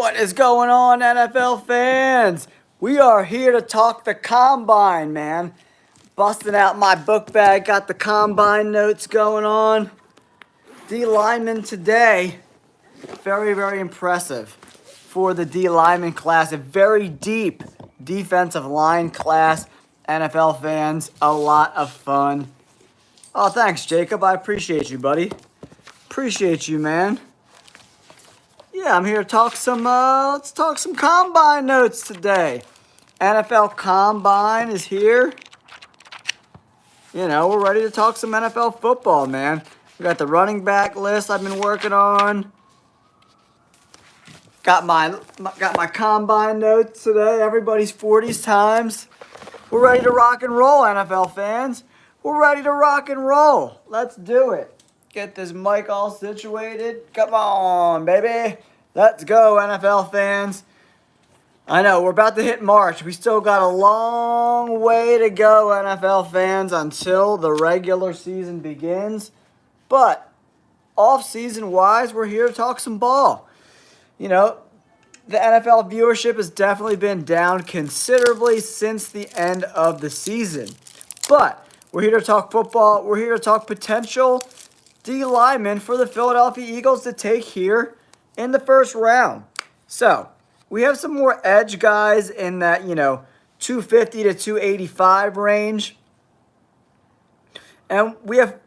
What is going on, NFL fans? We are here to talk the Combine, man. Busting out my book bag, got the Combine notes going on. D lineman today, very, very impressive for the D lineman class. A very deep defensive line class. NFL fans, a lot of fun. Oh, thanks, Jacob. I appreciate you, buddy. Appreciate you, man. Yeah, I'm here to talk some, let's talk some Combine notes today. NFL Combine is here. You know, we're ready to talk some NFL football, man. We got the running back list I've been working on. Got my Combine notes today. Everybody's 40s times. We're ready to rock and roll, NFL fans. We're ready to rock and roll. Let's do it. Get this mic all situated. Come on, baby. Let's go, NFL fans. I know, we're about to hit March. We still got a long way to go, NFL fans, until the regular season begins. But off-season wise, we're here to talk some ball. You know, the NFL viewership has definitely been down considerably since the end of the season. But we're here to talk football. We're here to talk potential D linemen for the Philadelphia Eagles to take here in the first round. So, we have some more edge guys in that, 250 to 285 range. And we have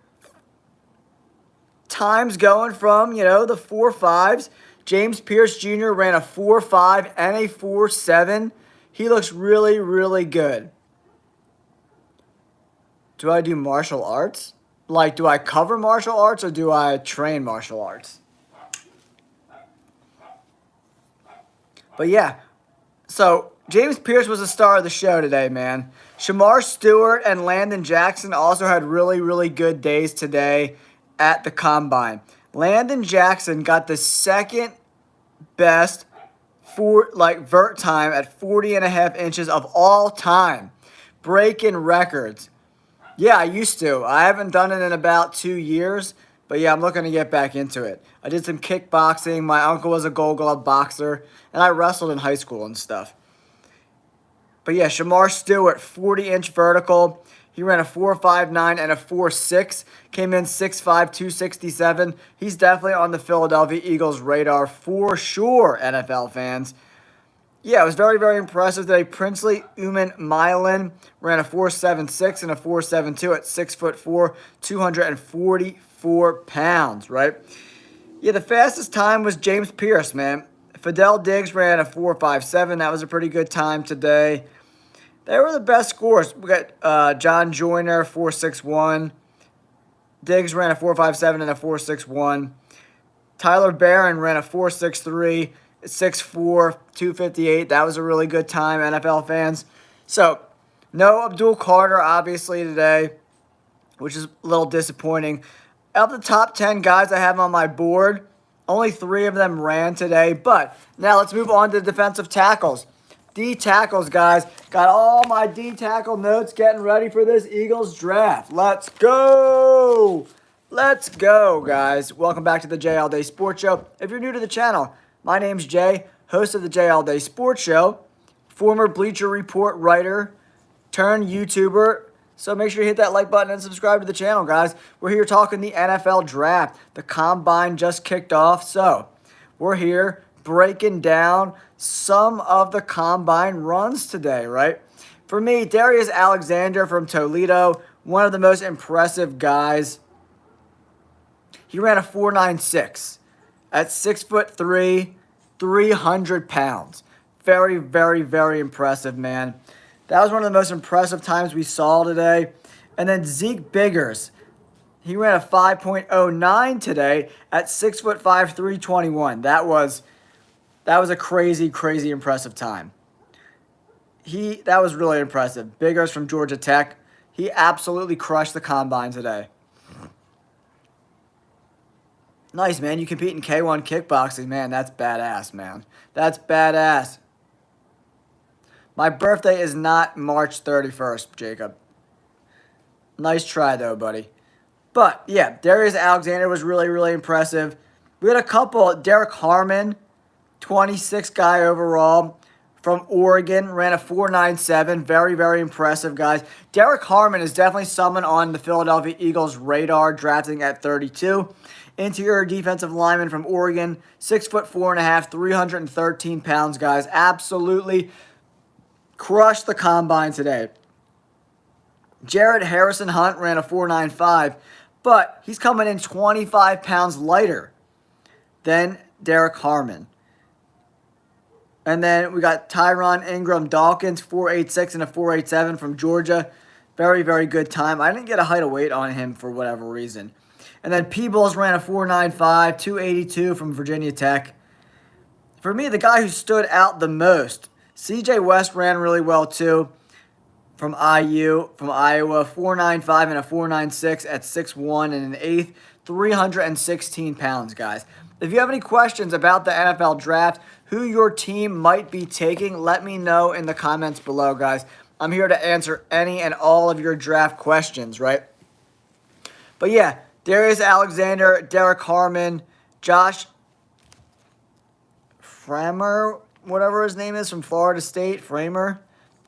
times going from, the 4.5s. James Pierce Jr. ran a 4.5 and a 4.7. He looks really, really good. Do I do martial arts? Like, do I cover martial arts or do I train martial arts? But yeah, so James Pierce was the star of the show today, man. Shamar Stewart and Landon Jackson also had really, really good days today at the Combine. Landon Jackson got the second best vert time at 40.5 inches of all time, breaking records. Yeah, I used to. I haven't done it in about 2 years, but yeah, I'm looking to get back into it. I did some kickboxing. My uncle was a Gold Glove boxer, and I wrestled in high school and stuff. But yeah, Shamar Stewart, 40-inch vertical. He ran a 4.59 and a 4.6. Came in 6'5", 267. He's definitely on the Philadelphia Eagles radar for sure, NFL fans. Yeah, it was very, very impressive today. Princely Uman Milan ran a 4.76 and a 4.72 at 6'4", 244 pounds, right? Yeah, the fastest time was James Pierce, man. Fidel Diggs ran a 4.57. That was a pretty good time today. They were the best scores. We got John Joyner, 4.61. Diggs ran a 4.57 and a 4.61. Tyler Barron ran a 4.63. 6'4", 258. That was a really good time, NFL fans. So, no Abdul Carter, obviously, today, which is a little disappointing. Of the top 10 guys I have on my board, only 3 of them ran today. But now let's move on to defensive tackles. D tackles, guys. Got all my D tackle notes getting ready for this Eagles draft. Let's go! Let's go, guys. Welcome back to the Jay All Day Sports Show. If you're new to the channel, my name's Jay, host of the Jay All Day Sports Show, former Bleacher Report writer, turned YouTuber. So make sure you hit that like button and subscribe to the channel, guys. We're here talking the NFL Draft. The Combine just kicked off, so we're here breaking down some of the Combine runs today, right? For me, Darius Alexander from Toledo, one of the most impressive guys. He ran a 4.96. At 6'3", 300 pounds. Very, very, very impressive, man. That was one of the most impressive times we saw today. And then Zeke Biggers. He ran a 5.09 today at 6'5", 321. That was a crazy, crazy impressive time. That was really impressive. Biggers from Georgia Tech. He absolutely crushed the Combine today. Nice, man. You compete in K1 kickboxing. Man, that's badass, man. That's badass. My birthday is not March 31st, Jacob. Nice try, though, buddy. But, yeah, Darius Alexander was really, really impressive. We had a couple. Derek Harmon 26 guy overall from Oregon, ran a 4.97. Very, very impressive, guys. Derek Harmon is definitely someone on the Philadelphia Eagles' radar, drafting at 32. Interior defensive lineman from Oregon, 6'4.5", 313 pounds, guys. Absolutely crushed the combine today. Jared Harrison Hunt ran a 4.95, but he's coming in 25 pounds lighter than Derek Harmon. And then we got Tyron Ingram Dawkins, 4.86 and a 4.87 from Georgia. Very, very good time. I didn't get a height of weight on him for whatever reason. And then Peebles ran a 4.95, 282 from Virginia Tech. For me, the guy who stood out the most, CJ West ran really well too from IU, from Iowa, 4.95 and a 4.96 at 6'1 and an eighth, 316 pounds, guys. If you have any questions about the NFL draft, who your team might be taking, let me know in the comments below, guys. I'm here to answer any and all of your draft questions, right? But yeah, Darius Alexander, Derek Harmon, Josh Framer, whatever his name is, from Florida State, Framer,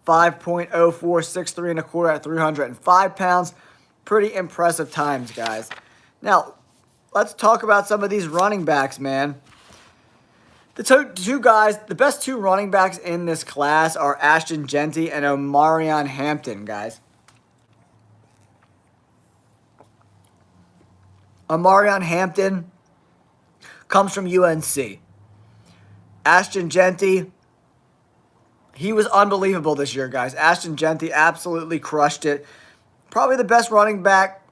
5.04, 6'3 and a quarter at 305 pounds. Pretty impressive times, guys. Now, let's talk about some of these running backs, man. The two guys, the best two running backs in this class are Ashton Genty and Omarion Hampton, guys. Omarion Hampton comes from UNC. Ashton Genty, he was unbelievable this year, guys. Ashton Genty absolutely crushed it. Probably the best running back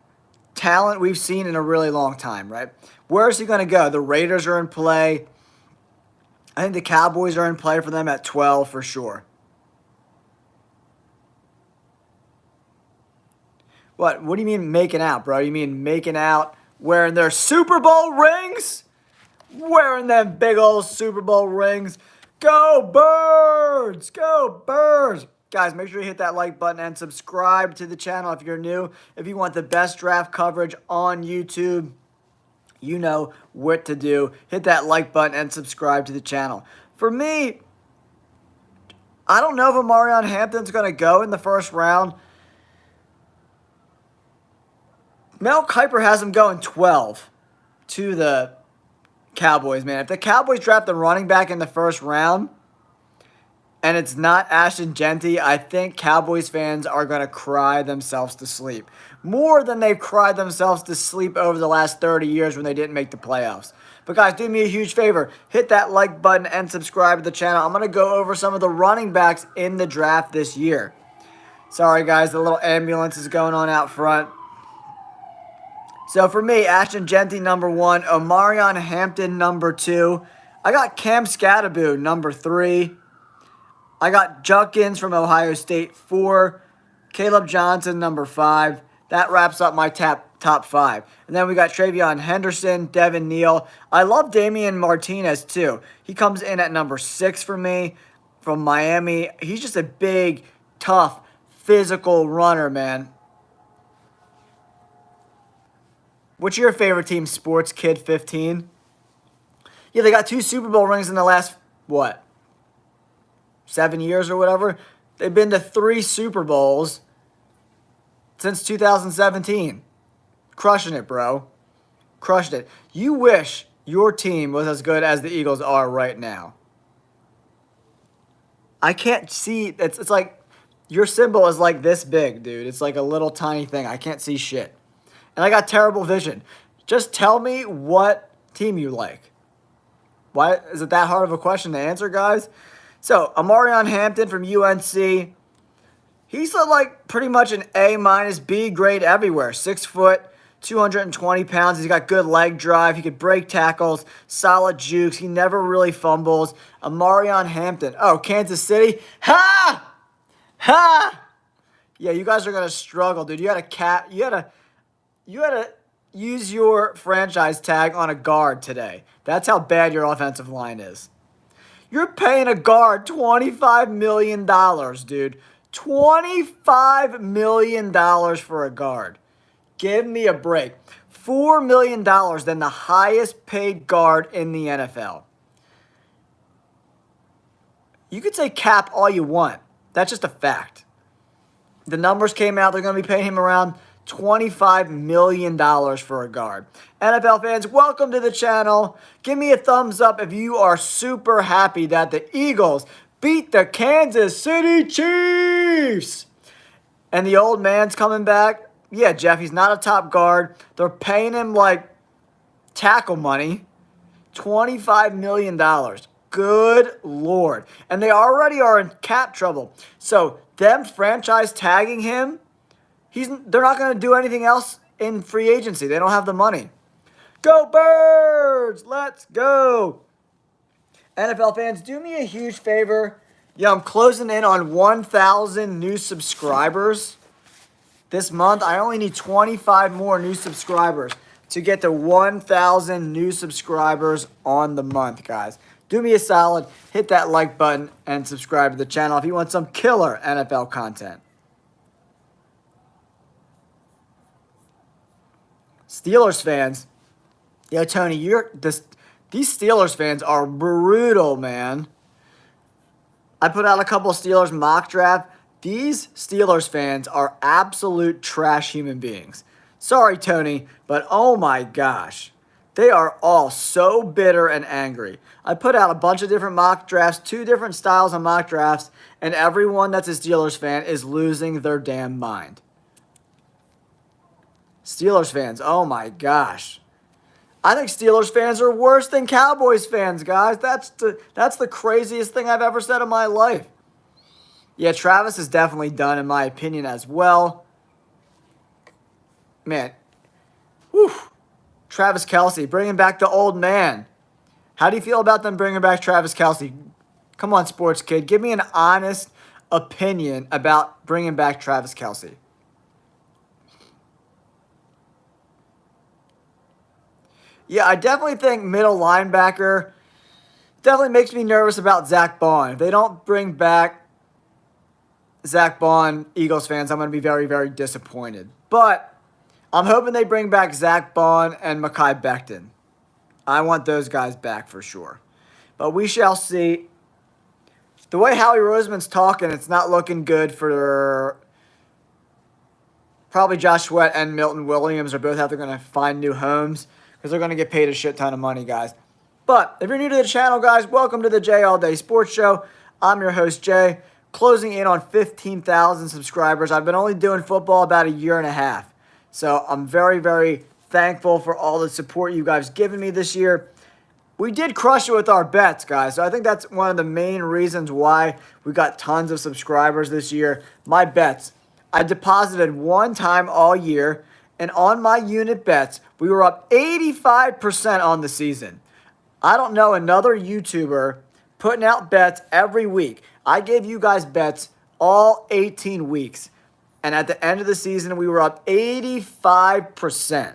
talent we've seen in a really long time, right? Where is he going to go? The Raiders are in play. I think the Cowboys are in play for them at 12 for sure. What do you mean making out, bro? You mean making out wearing their Super Bowl rings? Wearing them big old Super Bowl rings. Go Birds! Go Birds! Guys, make sure you hit that like button and subscribe to the channel if you're new. If you want the best draft coverage on YouTube, you know what to do. Hit that like button and subscribe to the channel. For me, I don't know if Omarion Hampton's going to go in the first round. Mel Kiper has him going 12 to the Cowboys, man. If the Cowboys draft the running back in the first round and it's not Ashton Genty, I think Cowboys fans are going to cry themselves to sleep. More than they've cried themselves to sleep over the last 30 years when they didn't make the playoffs. But guys, do me a huge favor. Hit that like button and subscribe to the channel. I'm going to go over some of the running backs in the draft this year. Sorry, guys. The little ambulance is going on out front. So for me, Ashton Genty, number 1. Omarion Hampton, number 2. I got Cam Skattebo, number 3. I got Judkins from Ohio State, 4. Caleb Johnson, number 5. That wraps up my top 5. And then we got Travion Henderson, Devin Neal. I love Damian Martinez, too. He comes in at number 6 for me from Miami. He's just a big, tough, physical runner, man. What's your favorite team, Sports Kid 15? Yeah, they got 2 Super Bowl rings in the last, 7 years or whatever. They've been to 3 Super Bowls since 2017. Crushing it, bro. Crushed it. You wish your team was as good as the Eagles are right now. I can't see. It's like your symbol is like this big, dude. It's like a little tiny thing. I can't see shit. And I got terrible vision. Just tell me what team you like. Why is it that hard of a question to answer, guys? So, Omarion Hampton from UNC. He's like pretty much an A-B grade everywhere. 6 foot, 220 pounds. He's got good leg drive. He could break tackles, solid jukes. He never really fumbles. Omarion Hampton. Oh, Kansas City. Ha! Ha! Yeah, you guys are going to struggle, dude. You had to use your franchise tag on a guard today. That's how bad your offensive line is. You're paying a guard $25 million, dude. $25 million for a guard. Give me a break. $4 million than the highest paid guard in the NFL. You could say cap all you want. That's just a fact. The numbers came out. They're going to be paying him around $25 million for a guard. NFL fans, welcome to the channel. Give me a thumbs up if you are super happy that the Eagles beat the Kansas City Chiefs. And the old man's coming back. Yeah, Jeff, he's not a top guard. They're paying him like tackle money. $25 million. Good Lord. And they already are in cap trouble. So them franchise tagging him, they're not going to do anything else in free agency. They don't have the money. Go Birds! Let's go! NFL fans, do me a huge favor. Yeah, I'm closing in on 1,000 new subscribers this month. I only need 25 more new subscribers to get to 1,000 new subscribers on the month, guys. Do me a solid, hit that like button, and subscribe to the channel if you want some killer NFL content. Steelers fans, yo, Tony, these Steelers fans are brutal, man. I put out a couple of Steelers mock draft. These Steelers fans are absolute trash human beings. Sorry, Tony, but oh my gosh. They are all so bitter and angry. I put out a bunch of different mock drafts, 2 different styles of mock drafts, and everyone that's a Steelers fan is losing their damn mind. Steelers fans, oh my gosh. I think Steelers fans are worse than Cowboys fans, guys. That's the craziest thing I've ever said in my life. Yeah, Travis is definitely done, in my opinion, as well. Man. Whew. Travis Kelce, bringing back the old man. How do you feel about them bringing back Travis Kelce? Come on, sports kid. Give me an honest opinion about bringing back Travis Kelce. Yeah, I definitely think middle linebacker definitely makes me nervous about Zach Bond. If they don't bring back Zach Bond, Eagles fans, I'm going to be very, very disappointed. But I'm hoping they bring back Zach Bond and Mekhi Becton. I want those guys back for sure. But we shall see. The way Howie Roseman's talking, it's not looking good for probably Josh Sweat and Milton Williams are both out there going to find new homes because they're going to get paid a shit ton of money, guys. But if you're new to the channel, guys, welcome to the Jay All Day Sports Show. I'm your host, Jay, closing in on 15,000 subscribers. I've been only doing football about a year and a half. So I'm very, very thankful for all the support you guys given me this year. We did crush it with our bets, guys. So I think that's one of the main reasons why we got tons of subscribers this year. My bets. I deposited one time all year, and on my unit bets, we were up 85% on the season. I don't know another YouTuber putting out bets every week. I gave you guys bets all 18 weeks. And at the end of the season, we were up 85%.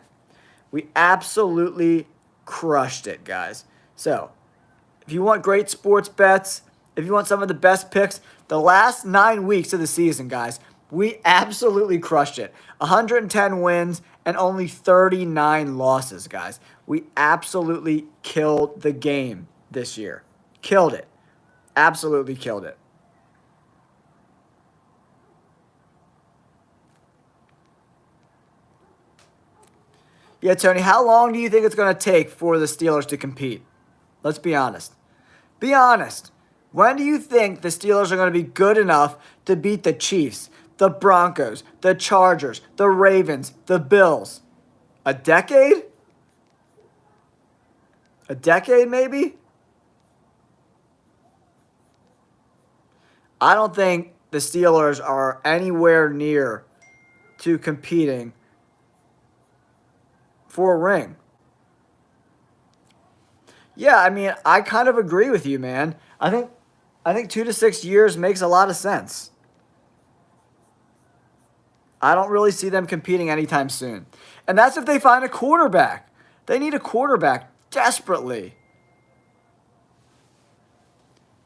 We absolutely crushed it, guys. So, if you want great sports bets, if you want some of the best picks, the last 9 weeks of the season, guys, we absolutely crushed it. 110 wins and only 39 losses, guys. We absolutely killed the game this year. Killed it. Absolutely killed it. Yeah, Tony, how long do you think it's going to take for the Steelers to compete? Let's be honest. Be honest. When do you think the Steelers are going to be good enough to beat the Chiefs, the Broncos, the Chargers, the Ravens, the Bills? A decade? A decade, maybe? I don't think the Steelers are anywhere near to competing for a ring. Yeah, I mean, I kind of agree with you, man. I think 2 to 6 years makes a lot of sense. I don't really see them competing anytime soon. And that's if they find a quarterback. They need a quarterback desperately.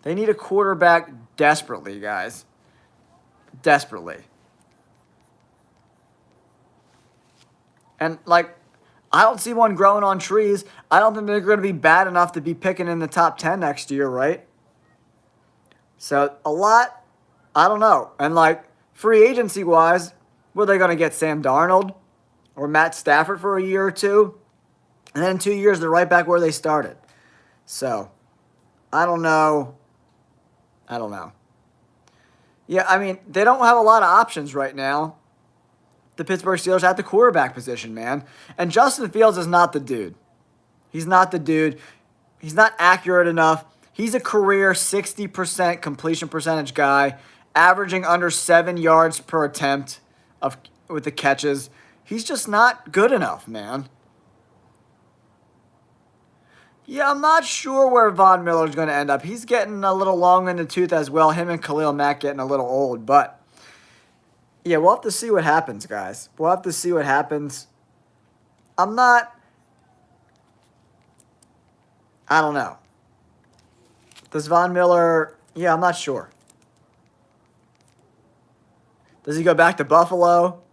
They need a quarterback desperately, guys. Desperately. And, like, I don't see one growing on trees. I don't think they're going to be bad enough to be picking in the top 10 next year, right? So a lot, I don't know. And like free agency wise, were they going to get Sam Darnold or Matt Stafford for a year or two? And then in 2 years, they're right back where they started. So I don't know. I don't know. Yeah, I mean, they don't have a lot of options right now. The Pittsburgh Steelers at the quarterback position, man. And Justin Fields is not the dude. He's not the dude. He's not accurate enough. He's a career 60% completion percentage guy, averaging under 7 yards per attempt with the catches. He's just not good enough, man. Yeah, I'm not sure where Von Miller's going to end up. He's getting a little long in the tooth as well. Him and Khalil Mack getting a little old. But, yeah, we'll have to see what happens, guys. We'll have to see what happens. I don't know. Does Von Miller... Yeah, I'm not sure. Does he go back to Buffalo?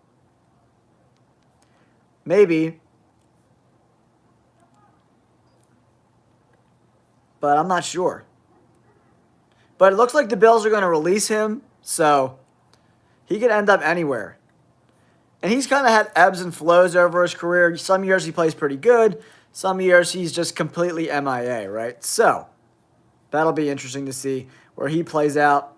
Maybe. But I'm not sure. But it looks like the Bills are going to release him, so he could end up anywhere. And he's kind of had ebbs and flows over his career. Some years he plays pretty good. Some years he's just completely MIA, right? So that'll be interesting to see where he plays out.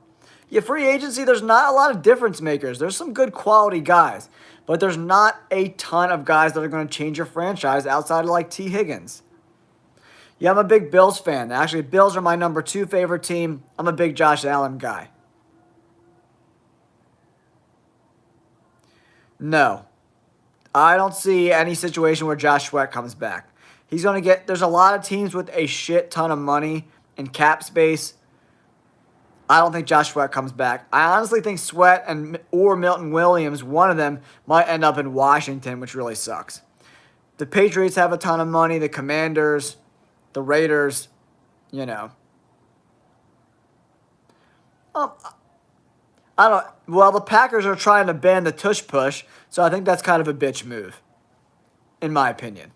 Yeah, free agency, there's not a lot of difference makers. There's some good quality guys, but there's not a ton of guys that are going to change your franchise outside of like T. Higgins. Yeah, I'm a big Bills fan. Actually, Bills are my number 2 favorite team. I'm a big Josh Allen guy. No. I don't see any situation where Josh Sweat comes back. He's going to get... There's a lot of teams with a shit ton of money and cap space. I don't think Josh Sweat comes back. I honestly think Sweat or Milton Williams, one of them, might end up in Washington, which really sucks. The Patriots have a ton of money. The Commanders... The Raiders, you know. I don't. Well, the Packers are trying to ban the tush push, so I think that's kind of a bitch move, in my opinion.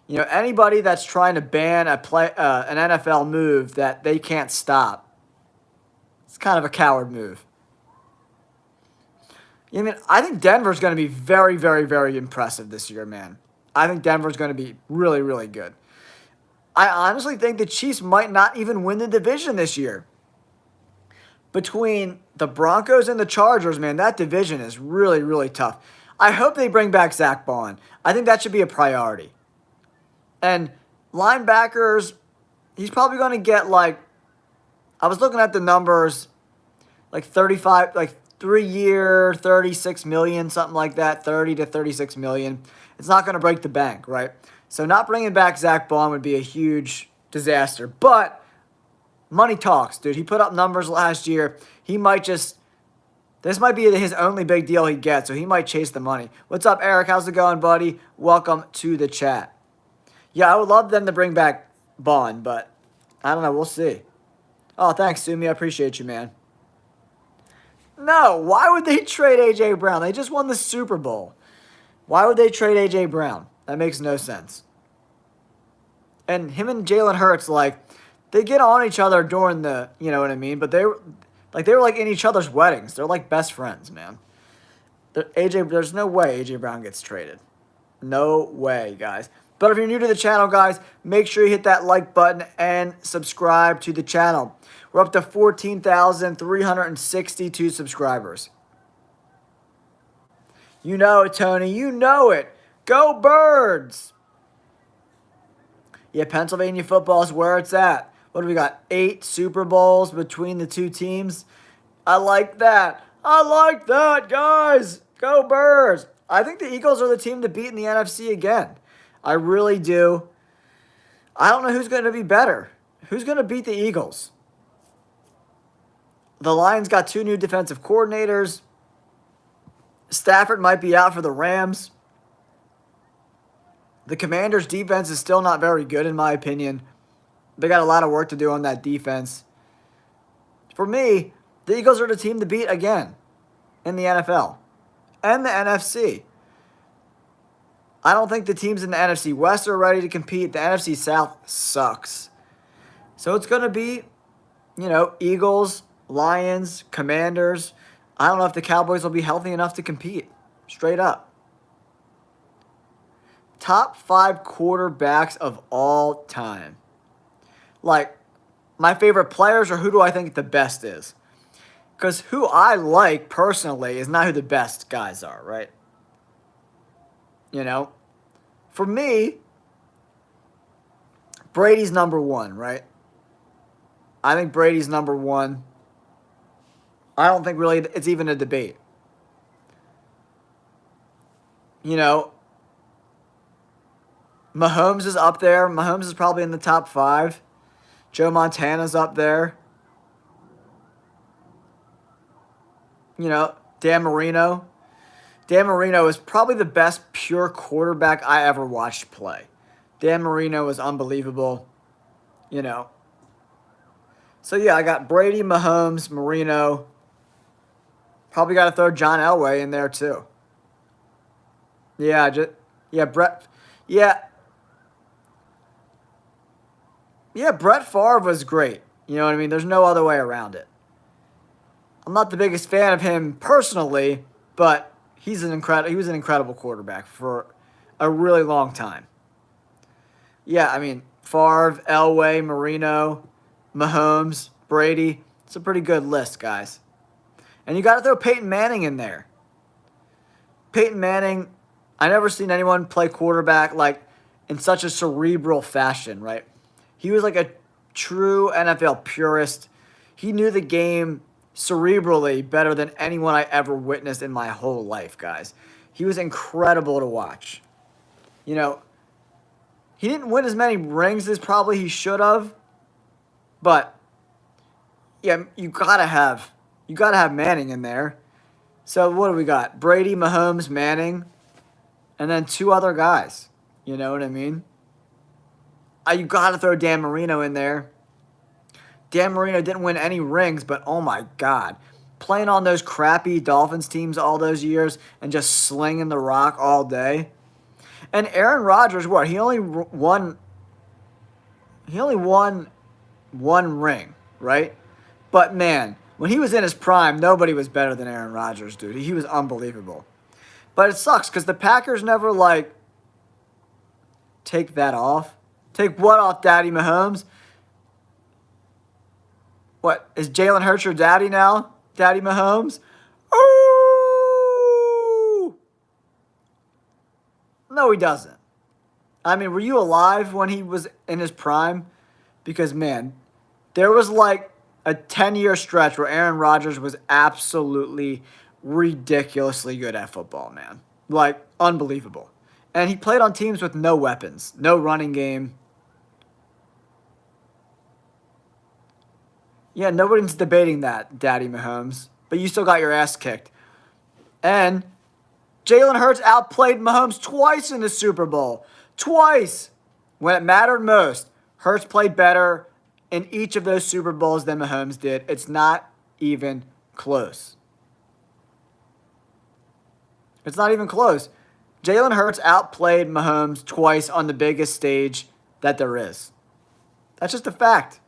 You know, anybody that's trying to ban an NFL move that they can't stop, it's kind of a coward move. You know, I think Denver's going to be very, very, very impressive this year, man. I think Denver's going to be really, really good. I honestly think the Chiefs might not even win the division this year. Between the Broncos and the Chargers, man, that division is really, really tough. I hope they bring back Zach Bond. I think that should be a priority. And linebackers, he's probably going to get like, I was looking at the numbers, like 35, like 3-year, 36 million, something like that, 30 to 36 million. It's not going to break the bank, right? So not bringing back Zach Bond would be a huge disaster. But money talks, dude. He put up numbers last year. He might just... This might be his only big deal he gets, so he might chase the money. What's up, Eric? How's it going, buddy? Welcome to the chat. Yeah, I would love them to bring back Bond, but I don't know. We'll see. Oh, thanks, Sumi. I appreciate you, man. No, why would they trade A.J. Brown? They just won the Super Bowl. Why would they trade A.J. Brown? That makes no sense. And him and Jalen Hurts, like, they get on each other during the, you know what I mean? But they were like in each other's weddings. They're like best friends, man. There's no way A.J. Brown gets traded. No way, guys. But if you're new to the channel, guys, make sure you hit that like button and subscribe to the channel. We're up to 14,362 subscribers. You know it, Tony. You know it. Go Birds! Yeah, Pennsylvania football is where it's at. What do we got? 8 Super Bowls between the two teams. I like that. I like that, guys. Go Birds! I think the Eagles are the team to beat in the NFC again. I really do. I don't know who's going to be better. Who's going to beat the Eagles? The Lions got 2 new defensive coordinators. Stafford might be out for the Rams. The Commanders' defense is still not very good, in my opinion. They got a lot of work to do on that defense. For me, the Eagles are the team to beat again in the NFL and the NFC. I don't think the teams in the NFC West are ready to compete. The NFC South sucks. So it's going to be Eagles, Lions, Commanders. I don't know if the Cowboys will be healthy enough to compete. Straight up. Top 5 quarterbacks of all time. Like, my favorite players, or who do I think the best is? Because who I like personally is not who the best guys are, right? For me, Brady's number one, right? I think Brady's number one. I don't think really it's even a debate. Mahomes is up there. Mahomes is probably in the top 5. Joe Montana's up there. Dan Marino. Dan Marino is probably the best pure quarterback I ever watched play. Dan Marino is unbelievable. So, yeah, I got Brady, Mahomes, Marino. Probably got to throw John Elway in there, too. Yeah, Brett. Yeah. Yeah, Brett Favre was great. You know what I mean? There's no other way around it. I'm not the biggest fan of him personally, but he was an incredible quarterback for a really long time. Yeah, I mean, Favre, Elway, Marino, Mahomes, Brady. It's a pretty good list, guys. And you got to throw Peyton Manning in there. Peyton Manning, I never seen anyone play quarterback like in such a cerebral fashion, right? He was like a true NFL purist. He knew the game cerebrally better than anyone I ever witnessed in my whole life, guys. He was incredible to watch. He didn't win as many rings as probably he should have, but yeah, you gotta have Manning in there. So what do we got? Brady, Mahomes, Manning, and then 2 other guys. You know what I mean? You got to throw Dan Marino in there. Dan Marino didn't win any rings, but oh my God. Playing on those crappy Dolphins teams all those years and just slinging the rock all day. And Aaron Rodgers, what? He only won one ring, right? But man, when he was in his prime, nobody was better than Aaron Rodgers, dude. He was unbelievable. But it sucks because the Packers never, take that off. Take what off Daddy Mahomes? What, is Jalen Hurts your daddy now? Daddy Mahomes? Ooh! No, he doesn't. I mean, were you alive when he was in his prime? Because, man, there was a 10-year stretch where Aaron Rodgers was absolutely ridiculously good at football, man. Unbelievable. And he played on teams with no weapons, no running game. Yeah, nobody's debating that, Daddy Mahomes. But you still got your ass kicked. And Jalen Hurts outplayed Mahomes twice in the Super Bowl. Twice! When it mattered most, Hurts played better in each of those Super Bowls than Mahomes did. It's not even close. It's not even close. Jalen Hurts outplayed Mahomes twice on the biggest stage that there is. That's just a fact.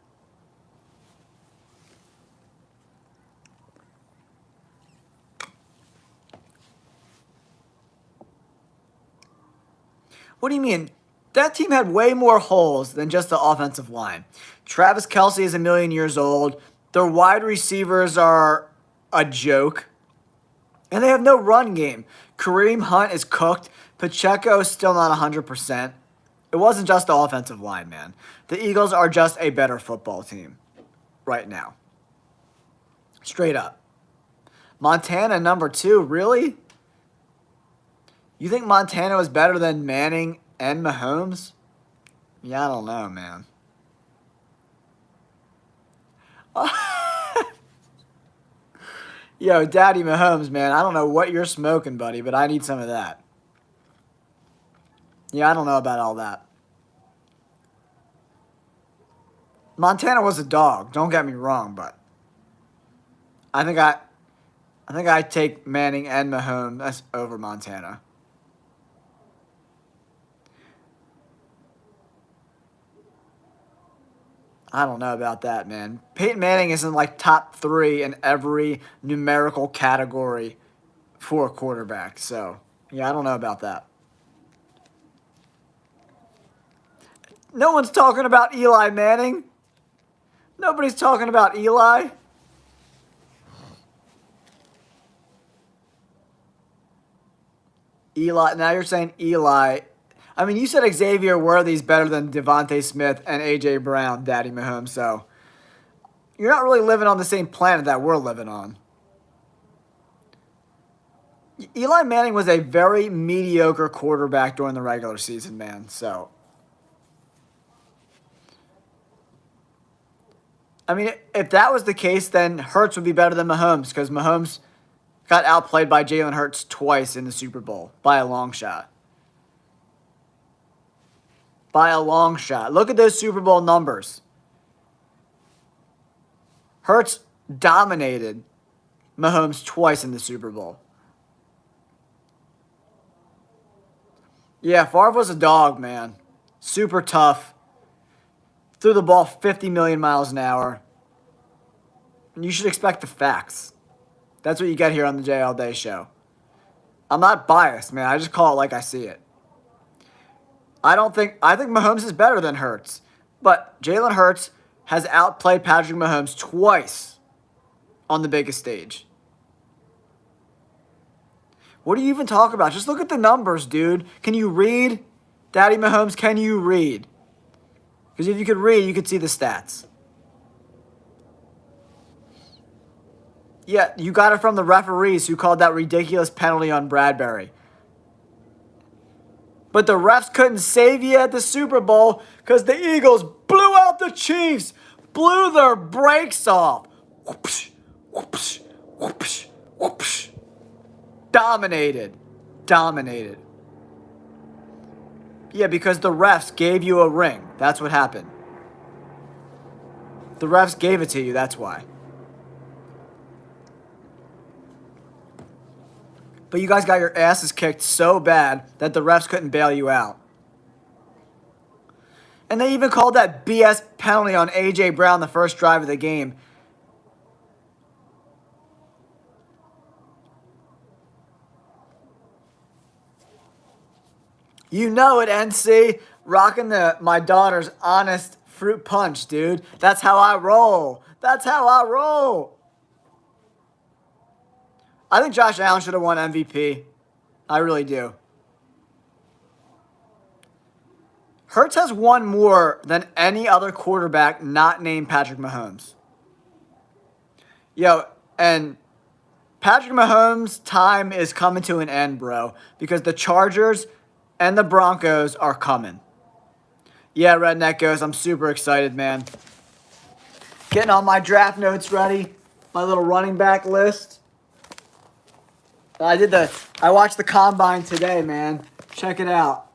What do you mean? That team had way more holes than just the offensive line. Travis Kelce is 1,000,000 years old. Their wide receivers are a joke. And they have no run game. Kareem Hunt is cooked. Pacheco is still not 100%. It wasn't just the offensive line, man. The Eagles are just a better football team right now. Straight up. Montana, number 2, really? You think Montana was better than Manning and Mahomes? Yeah, I don't know, man. Yo, Daddy Mahomes, man, I don't know what you're smoking, buddy, but I need some of that. Yeah, I don't know about all that. Montana was a dog, don't get me wrong, but I think I take Manning and Mahomes over Montana. I don't know about that, man. Peyton Manning isn't like top 3 in every numerical category for a quarterback. So, yeah, I don't know about that. No one's talking about Eli Manning. Nobody's talking about Eli. Eli. Now you're saying Eli. I mean, you said Xavier Worthy's better than Devontae Smith and A.J. Brown, Daddy Mahomes. So you're not really living on the same planet that we're living on. Eli Manning was a very mediocre quarterback during the regular season, man. So, I mean, if that was the case, then Hurts would be better than Mahomes because Mahomes got outplayed by Jalen Hurts twice in the Super Bowl by a long shot. By a long shot. Look at those Super Bowl numbers. Hurts dominated Mahomes twice in the Super Bowl. Yeah, Favre was a dog, man. Super tough. Threw the ball 50 million miles an hour. And you should expect the facts. That's what you get here on the JL Day Show. I'm not biased, man. I just call it like I see it. I think Mahomes is better than Hurts. But Jalen Hurts has outplayed Patrick Mahomes twice on the biggest stage. What do you even talk about? Just look at the numbers, dude. Can you read? Daddy Mahomes, can you read? Because if you could read, you could see the stats. Yeah, you got it from the referees who called that ridiculous penalty on Bradbury. But the refs couldn't save you at the Super Bowl because the Eagles blew out the Chiefs, blew their brakes off. Whoopsh, whoopsh, whoopsh, whoopsh. Dominated. Yeah, because the refs gave you a ring. That's what happened. The refs gave it to you, that's why. But you guys got your asses kicked so bad that the refs couldn't bail you out. And they even called that BS penalty on A.J. Brown the first drive of the game. You know it, NC. Rocking my daughter's Honest Fruit Punch, dude. That's how I roll. I think Josh Allen should have won MVP. I really do. Hurts has won more than any other quarterback not named Patrick Mahomes. Yo, and Patrick Mahomes' time is coming to an end, bro, because the Chargers and the Broncos are coming. Yeah, Redneck Ghost, I'm super excited, man. Getting all my draft notes ready, my little running back list. I watched the combine today, man. Check it out.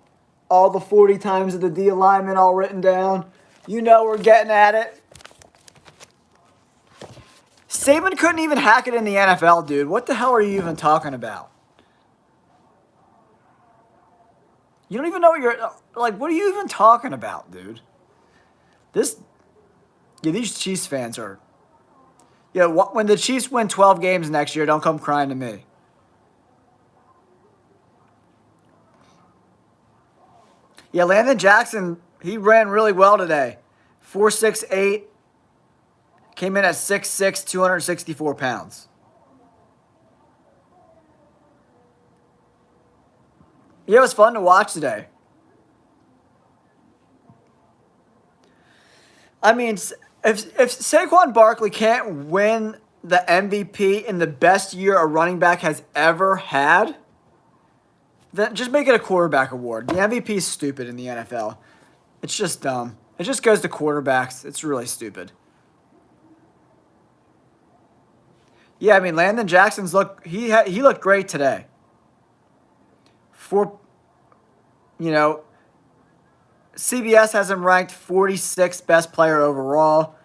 All the 40 times of the D alignment all written down. You know we're getting at it. Saban couldn't even hack it in the NFL, dude. What the hell are you even talking about? You don't even know what you're... Like, what are you even talking about, dude? These Chiefs fans are... Yeah, when the Chiefs win 12 games next year, don't come crying to me. Yeah, Landon Jackson, he ran really well today. 4.68. Came in at 6'6", 264 pounds. Yeah, it was fun to watch today. I mean, if Saquon Barkley can't win the MVP in the best year a running back has ever had, then just make it a quarterback award. The MVP is stupid in the NFL. It's just dumb. It just goes to quarterbacks. It's really stupid. Yeah, I mean, Landon Jackson's he looked great today. CBS has him ranked 46th best player overall.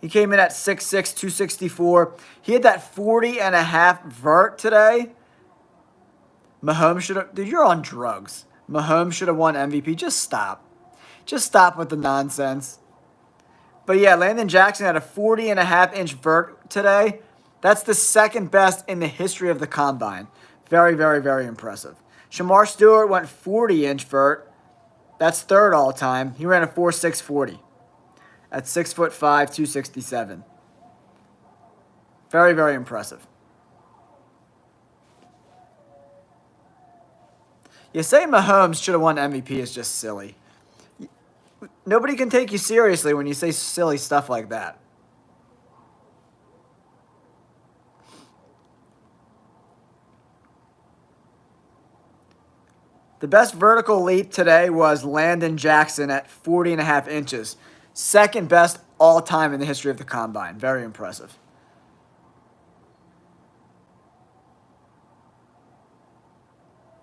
He came in at 6'6", 264. He had that 40.5 vert today. Mahomes should have... Dude, you're on drugs. Mahomes should have won MVP. Just stop. Just stop with the nonsense. But yeah, Landon Jackson had a 40.5-inch vert today. That's the second best in the history of the combine. Very, very, very impressive. Shamar Stewart went 40-inch vert. That's third all time. He ran a 4.640 at 6'5", 267. Very, very impressive. You say Mahomes should have won MVP is just silly. Nobody can take you seriously when you say silly stuff like that. The best vertical leap today was Landon Jackson at 40.5 inches. Second best all time in the history of the combine. Very impressive.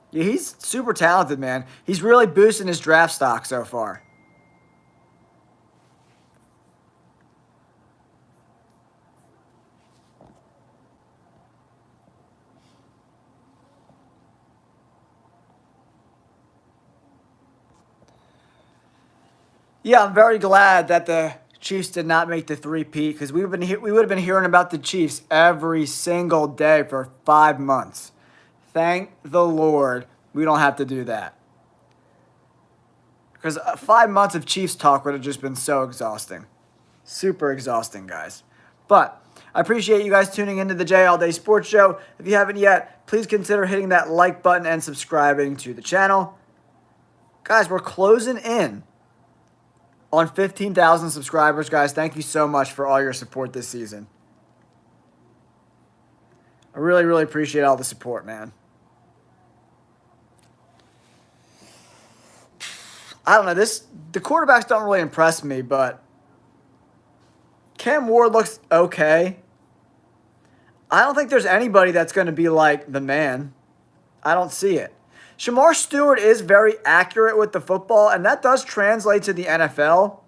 Yeah, he's super talented, man. He's really boosting his draft stock so far. Yeah, I'm very glad that the Chiefs did not make the three-peat because we would have been hearing about the Chiefs every single day for 5 months. Thank the Lord we don't have to do that. Because 5 months of Chiefs talk would have just been so exhausting. Super exhausting, guys. But I appreciate you guys tuning into the J All Day Sports Show. If you haven't yet, please consider hitting that like button and subscribing to the channel. Guys, we're closing in on 15,000 subscribers, guys. Thank you so much for all your support this season. I really, really appreciate all the support, man. I don't know. The quarterbacks don't really impress me, but Cam Ward looks okay. I don't think there's anybody that's going to be like the man. I don't see it. Shamar Stewart is very accurate with the football, and that does translate to the NFL.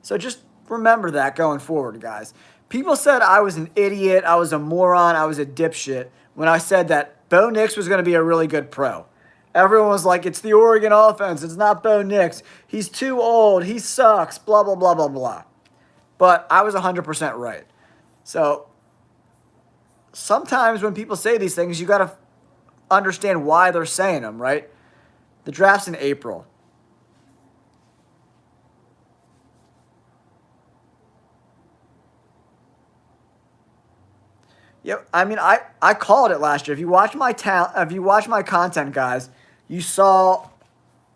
So just remember that going forward, guys. People said I was an idiot, I was a moron, I was a dipshit when I said that Bo Nix was going to be a really good pro. Everyone was like, it's the Oregon offense, it's not Bo Nix. He's too old, he sucks, blah, blah, blah, blah, blah. But I was 100% right. So sometimes when people say these things, you got to understand why they're saying them, right? The draft's in April. Yep, I mean, I called it last year. If you watch my content, guys, you saw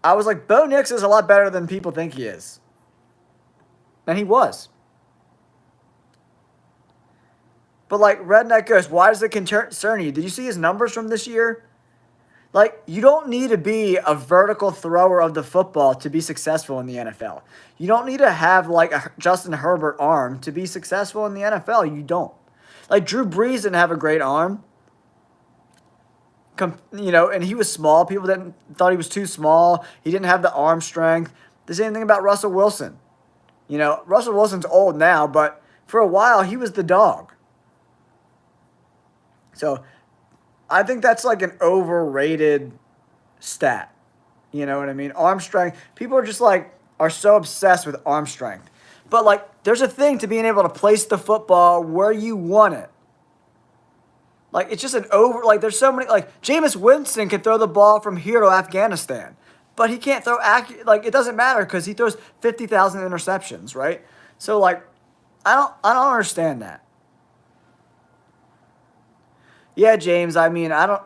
I was like, Bo Nix is a lot better than people think he is. And he was. But like Redneck Ghost, why does it concern you? Did you see his numbers from this year? Like, you don't need to be a vertical thrower of the football to be successful in the NFL. You don't need to have like a Justin Herbert arm to be successful in the NFL. You don't. Like, Drew Brees didn't have a great arm. And he was small. People thought he was too small. He didn't have the arm strength. The same thing about Russell Wilson. Russell Wilson's old now, but for a while, he was the dog. So I think that's like an overrated stat. You know what I mean? Arm strength. People are so obsessed with arm strength. But like, there's a thing to being able to place the football where you want it. Like, it's just there's so many, like, Jameis Winston can throw the ball from here to Afghanistan. But he can't throw, it doesn't matter because he throws 50,000 interceptions, right? So, like, I don't understand that. Yeah, James, I mean, they're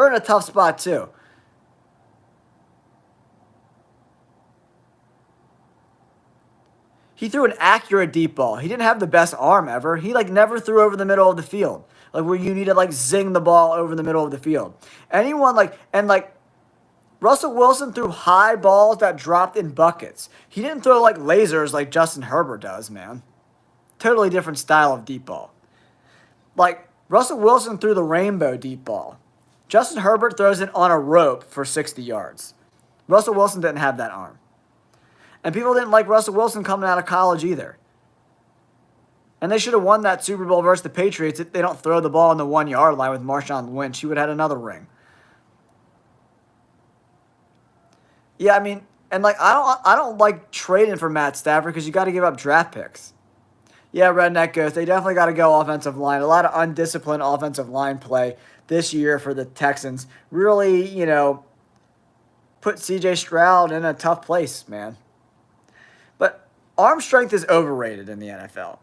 in a tough spot too. He threw an accurate deep ball. He didn't have the best arm ever. He never threw over the middle of the field. Like where you need to zing the ball over the middle of the field. Russell Wilson threw high balls that dropped in buckets. He didn't throw lasers like Justin Herbert does, man. Totally different style of deep ball. Like, Russell Wilson threw the rainbow deep ball. Justin Herbert throws it on a rope for 60 yards. Russell Wilson didn't have that arm. And people didn't like Russell Wilson coming out of college either. And they should have won that Super Bowl versus the Patriots if they don't throw the ball on the 1-yard line with Marshawn Lynch. He would have had another ring. Yeah, I mean, And like I don't like trading for Matt Stafford because you got to give up draft picks. Yeah, Redneck Ghost. They definitely got to go offensive line. A lot of undisciplined offensive line play this year for the Texans. Really, put C.J. Stroud in a tough place, man. But arm strength is overrated in the NFL.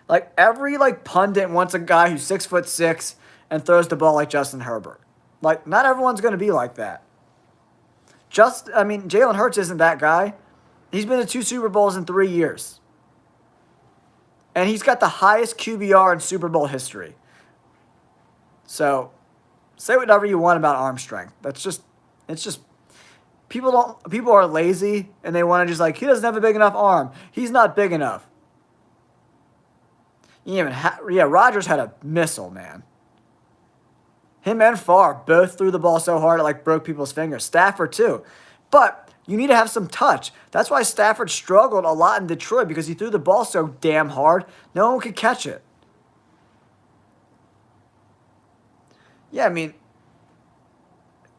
Like every pundit wants a guy who's 6'6" and throws the ball like Justin Herbert. Like not everyone's going to be like that. Jalen Hurts isn't that guy. He's been to 2 Super Bowls in 3 years. And he's got the highest QBR in Super Bowl history. So, say whatever you want about arm strength. It's just people are lazy and they want to just he doesn't have a big enough arm. He's not big enough. Rodgers had a missile, man. Him and Favre both threw the ball so hard it broke people's fingers. Stafford too. But you need to have some touch. That's why Stafford struggled a lot in Detroit because he threw the ball so damn hard, no one could catch it. Yeah,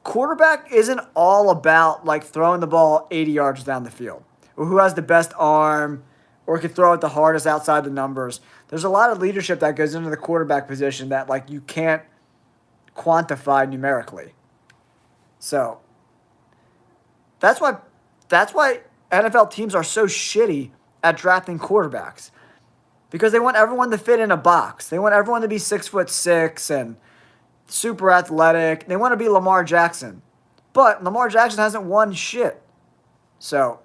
quarterback isn't all about throwing the ball 80 yards down the field or who has the best arm or can throw it the hardest outside the numbers. There's a lot of leadership that goes into the quarterback position that you can't quantify numerically. So that's why NFL teams are so shitty at drafting quarterbacks. Because they want everyone to fit in a box. They want everyone to be 6'6" and super athletic. They want to be Lamar Jackson. But Lamar Jackson hasn't won shit. So,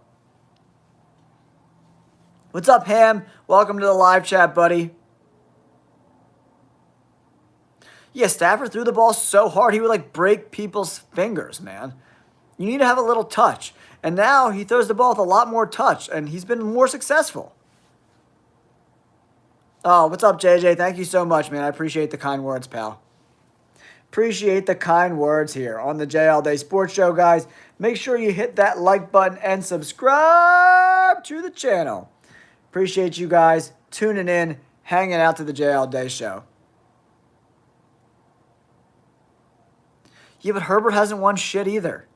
what's up, Ham? Welcome to the live chat, buddy. Yeah, Stafford threw the ball so hard, he would break people's fingers, man. You need to have a little touch. And now he throws the ball with a lot more touch, and he's been more successful. Oh, what's up, JJ? Thank you so much, man. I appreciate the kind words, pal. Appreciate the kind words here on the J All Day Sports Show, guys. Make sure you hit that like button and subscribe to the channel. Appreciate you guys tuning in, hanging out to the J All Day Show. Yeah, but Herbert hasn't won shit either.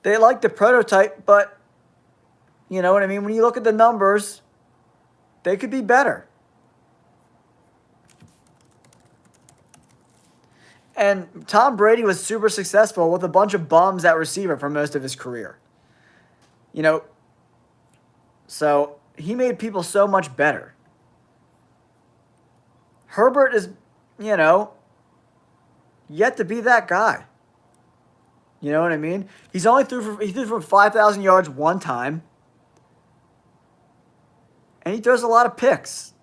They like the prototype, but you know what I mean? When you look at the numbers, they could be better. And Tom Brady was super successful with a bunch of bums at receiver for most of his career. So he made people so much better. Herbert is, yet to be that guy. You know what I mean? He threw for 5,000 yards one time. And he throws a lot of picks.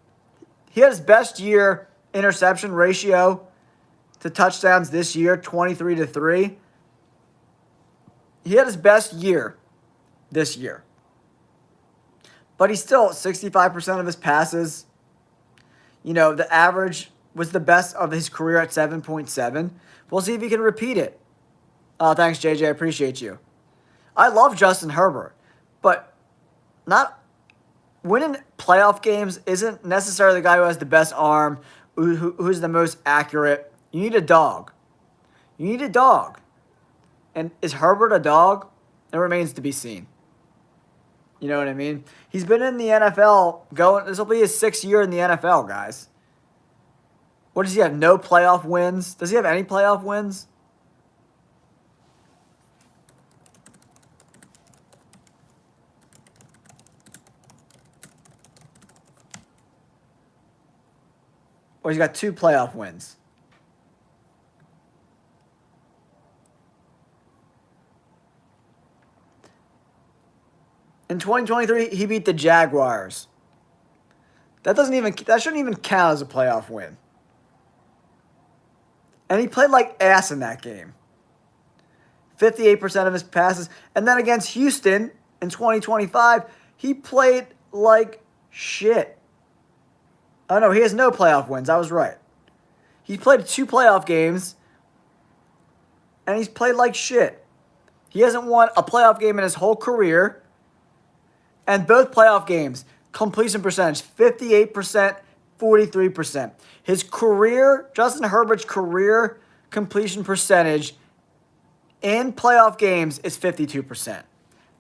He had his best year interception ratio to touchdowns this year, 23-3. He had his best year this year. But he's still 65% of his passes. The average was the best of his career at 7.7. We'll see if he can repeat it. Oh, thanks, JJ. I appreciate you. I love Justin Herbert, but not winning playoff games isn't necessarily the guy who has the best arm, who's the most accurate. You need a dog. You need a dog. And is Herbert a dog? It remains to be seen. You know what I mean? He's been in the NFL this will be his 6th year in the NFL, guys. What does he have? No playoff wins? Does he have any playoff wins? Or he's got 2 playoff wins. In 2023, he beat the Jaguars. That shouldn't even count as a playoff win. And he played like ass in that game. 58% of his passes. And then against Houston in 2025, he played like shit. Oh, no, he has no playoff wins. I was right. He played 2 playoff games, and he's played like shit. He hasn't won a playoff game in his whole career. And both playoff games, completion percentage, 58%, 43%. His career, Justin Herbert's career completion percentage in playoff games is 52%.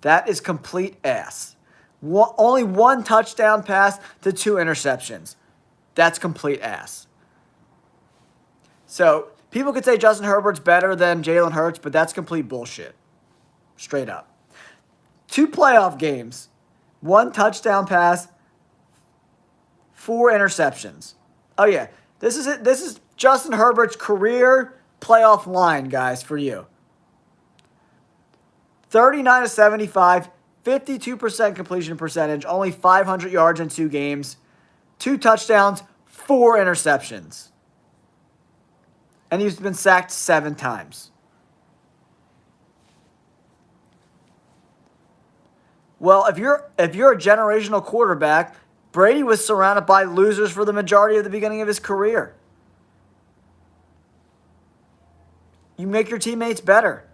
That is complete ass. Only 1 touchdown pass to 2 interceptions. That's complete ass. So, people could say Justin Herbert's better than Jalen Hurts, but that's complete bullshit. Straight up. 2 playoff games. 1 touchdown pass. 4 interceptions. Oh, yeah. This is it. This is Justin Herbert's career playoff line, guys, for you. 39 of 75, 52% completion percentage, only 500 yards in 2 games, 2 touchdowns, 4 interceptions. And he's been sacked 7 times. Well, if you're a generational quarterback, Brady was surrounded by losers for the majority of the beginning of his career. You make your teammates better.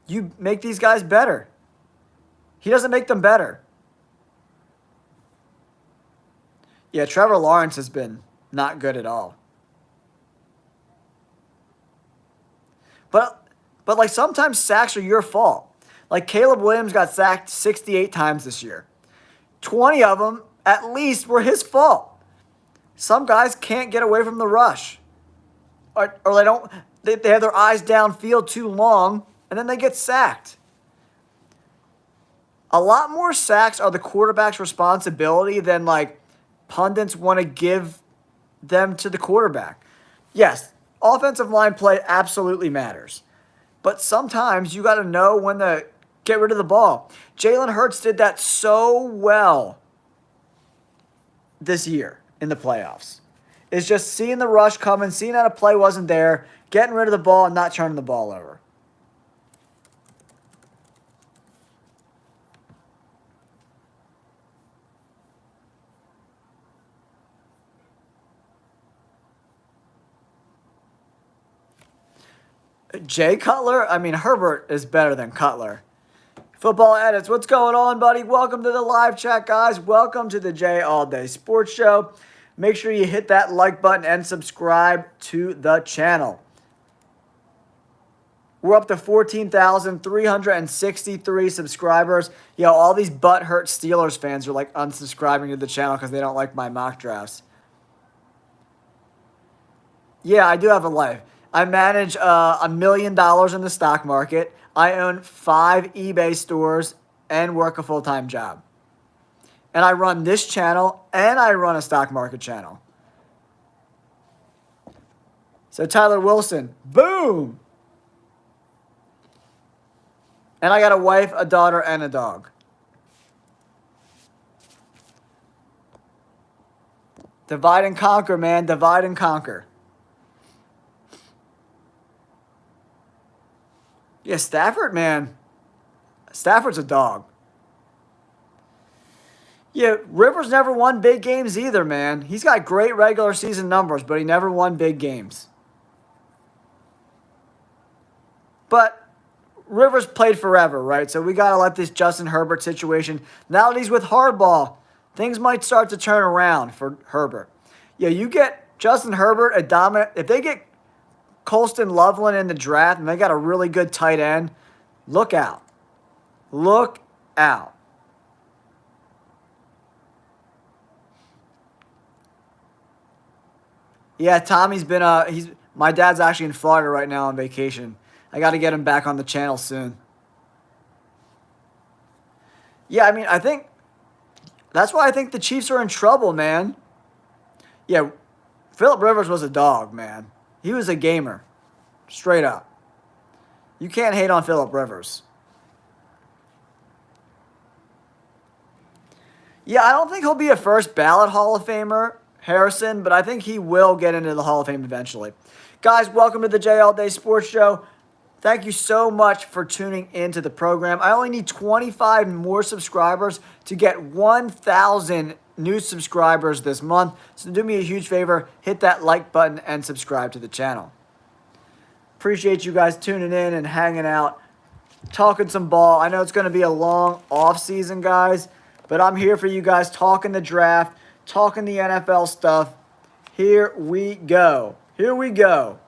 You make these guys better. He doesn't make them better. Yeah, Trevor Lawrence has been not good at all. But like sometimes sacks are your fault. Like Caleb Williams got sacked 68 times this year. 20 of them at least were his fault. Some guys can't get away from the rush. Or they have their eyes downfield too long and then they get sacked. A lot more sacks are the quarterback's responsibility than like pundits want to give them to the quarterback. Yes, offensive line play absolutely matters. But sometimes you got to know when to get rid of the ball. Jalen Hurts did that so well this year in the playoffs. It's just seeing the rush coming, seeing that a play wasn't there, getting rid of the ball and not turning the ball over. Jay Cutler? I mean, Herbert is better than Cutler. Football Edits, what's going on, buddy? Welcome to the live chat, guys. Welcome to the Jay All Day Sports Show. Make sure you hit that like button and subscribe to the channel. We're up to 14,363 subscribers. Yo, all these butthurt Steelers fans are like unsubscribing to the channel because they don't like my mock drafts. Yeah, I do have a life. I manage $1 million in the stock market. I own 5 eBay stores and work a full-time job. And I run this channel and I run a stock market channel. So Tyler Wilson, boom! And I got a wife, a daughter, and a dog. Divide and conquer, man. Divide and conquer. Yeah, Stafford, man. Stafford's a dog. Yeah, Rivers never won big games either, man. He's got great regular season numbers, but he never won big games. But Rivers played forever, right? So we got to let this Justin Herbert situation. Now that he's with Hardball, things might start to turn around for Herbert. Yeah, you get Justin Herbert a dominant. If they get Colston Loveland in the draft and they got a really good tight end, look out. Look out. Yeah, Tommy's been my dad's actually in Florida right now on vacation. I got to get him back on the channel soon. Yeah, I mean, I think that's why I think the Chiefs are in trouble, man. Yeah, Phillip Rivers was a dog, man. He was a gamer. Straight up. You can't hate on Phillip Rivers. Yeah, I don't think he'll be a first ballot Hall of Famer, Harrison, but I think he will get into the Hall of Fame eventually. Guys, welcome to the Jay All Day Sports Show. Thank you so much for tuning into the program. I only need 25 more subscribers to get 1,000 new subscribers this month. So do me a huge favor, hit that like button and subscribe to the channel. Appreciate you guys tuning in and hanging out, talking some ball. I know it's going to be a long off season, guys, but I'm here for you guys talking the draft, talking the NFL stuff. Here we go. Here we go.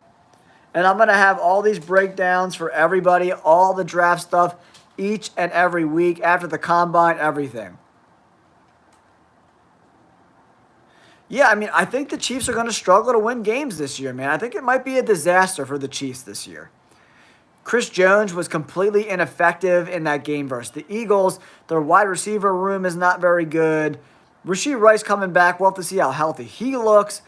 And I'm going to have all these breakdowns for everybody, all the draft stuff each and every week after the combine, everything. Yeah, I mean, I think the Chiefs are going to struggle to win games this year, man. I think it might be a disaster for the Chiefs this year. Chris Jones was completely ineffective in that game versus the Eagles. Their wide receiver room is not very good. Rashee Rice coming back. We'll have to see how healthy he looks.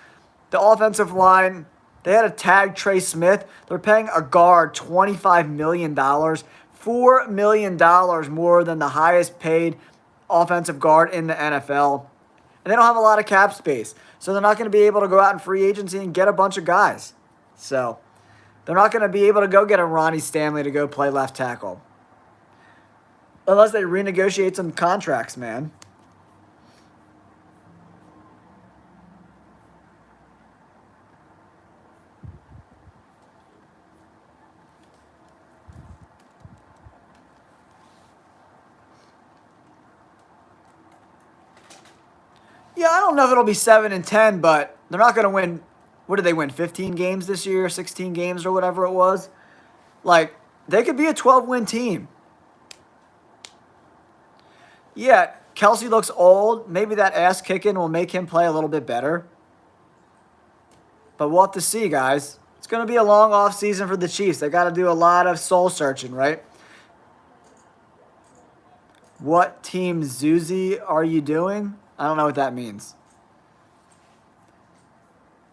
The offensive line, they had to tag Trey Smith. They're paying a guard $25 million. $4 million more than the highest paid offensive guard in the NFL. And they don't have a lot of cap space. So they're not going to be able to go out in free agency and get a bunch of guys. So they're not going to be able to go get a Ronnie Stanley to go play left tackle. Unless they renegotiate some contracts, man. Yeah, I don't know if it'll be 7-10, but they're not going to win. What did they win? 15 games this year, 16 games or whatever it was. Like, they could be a 12-win team. Yeah, Kelsey looks old. Maybe that ass kicking will make him play a little bit better. But we'll have to see, guys. It's going to be a long offseason for the Chiefs. They got to do a lot of soul searching, right? What team Zuzi are you doing? I don't know what that means.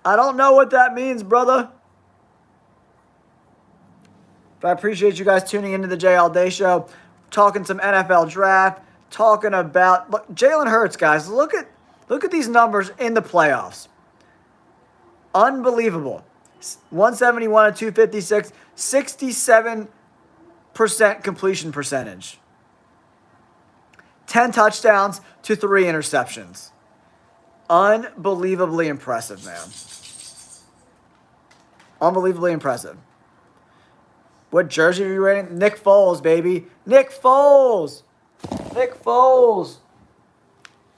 I don't know what that means, brother. But I appreciate you guys tuning into the Jay All Day Show. Talking some NFL draft. Talking about Jalen Hurts, guys. Look at these numbers in the playoffs. Unbelievable. 171 and 256. 67% completion percentage. 10 touchdowns to 3 interceptions. Unbelievably impressive, man. Unbelievably impressive. What jersey are you wearing? Nick Foles, baby. Nick Foles. Nick Foles.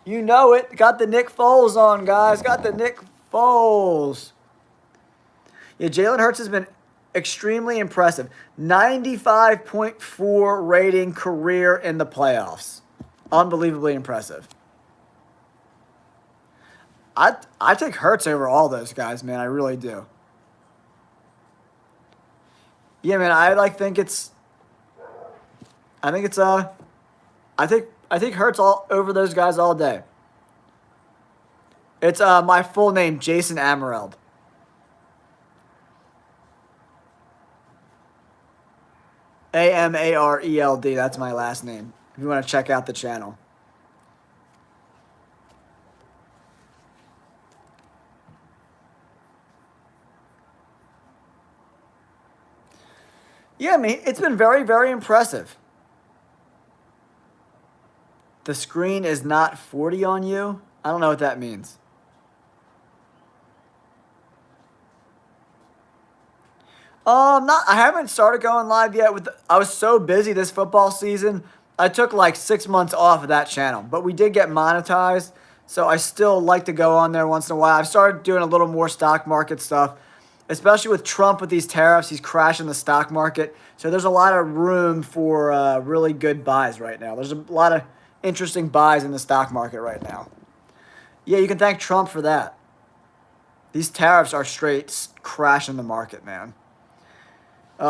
You know it. Got the Nick Foles on, guys. Got the Nick Foles. Yeah, Jalen Hurts has been extremely impressive. 95.4 rating career in the playoffs. Unbelievably impressive. I take Hurts over all those guys, man. I really do. Yeah, man. I think Hurts all over those guys all day. It's my full name, Jason Amareld. Amareld. That's my last name. If you want to check out the channel. Yeah, I mean, it's been very, very impressive. The screen is not 40 on you. I don't know what that means. I haven't started going live yet. I was so busy this football season. I took like 6 months off of that channel, but we did get monetized, so I still like to go on there once in a while. I've started doing a little more stock market stuff, especially with Trump with these tariffs. He's crashing the stock market, so there's a lot of room for really good buys right now. There's a lot of interesting buys in the stock market right now. Yeah, you can thank Trump for that. These tariffs are straight crashing the market, man.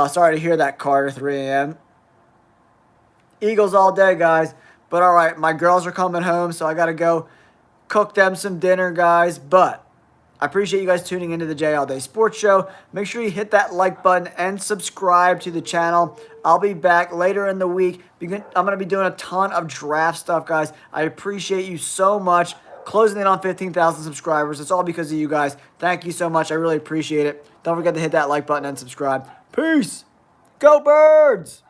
Sorry to hear that, Carter, 3 a.m. Eagles all day, guys. But all right, my girls are coming home, so I got to go cook them some dinner, guys. But I appreciate you guys tuning into the Jay All Day Sports Show. Make sure you hit that like button and subscribe to the channel. I'll be back later in the week. I'm going to be doing a ton of draft stuff, guys. I appreciate you so much. Closing in on 15,000 subscribers. It's all because of you guys. Thank you so much. I really appreciate it. Don't forget to hit that like button and subscribe. Peace. Go Birds!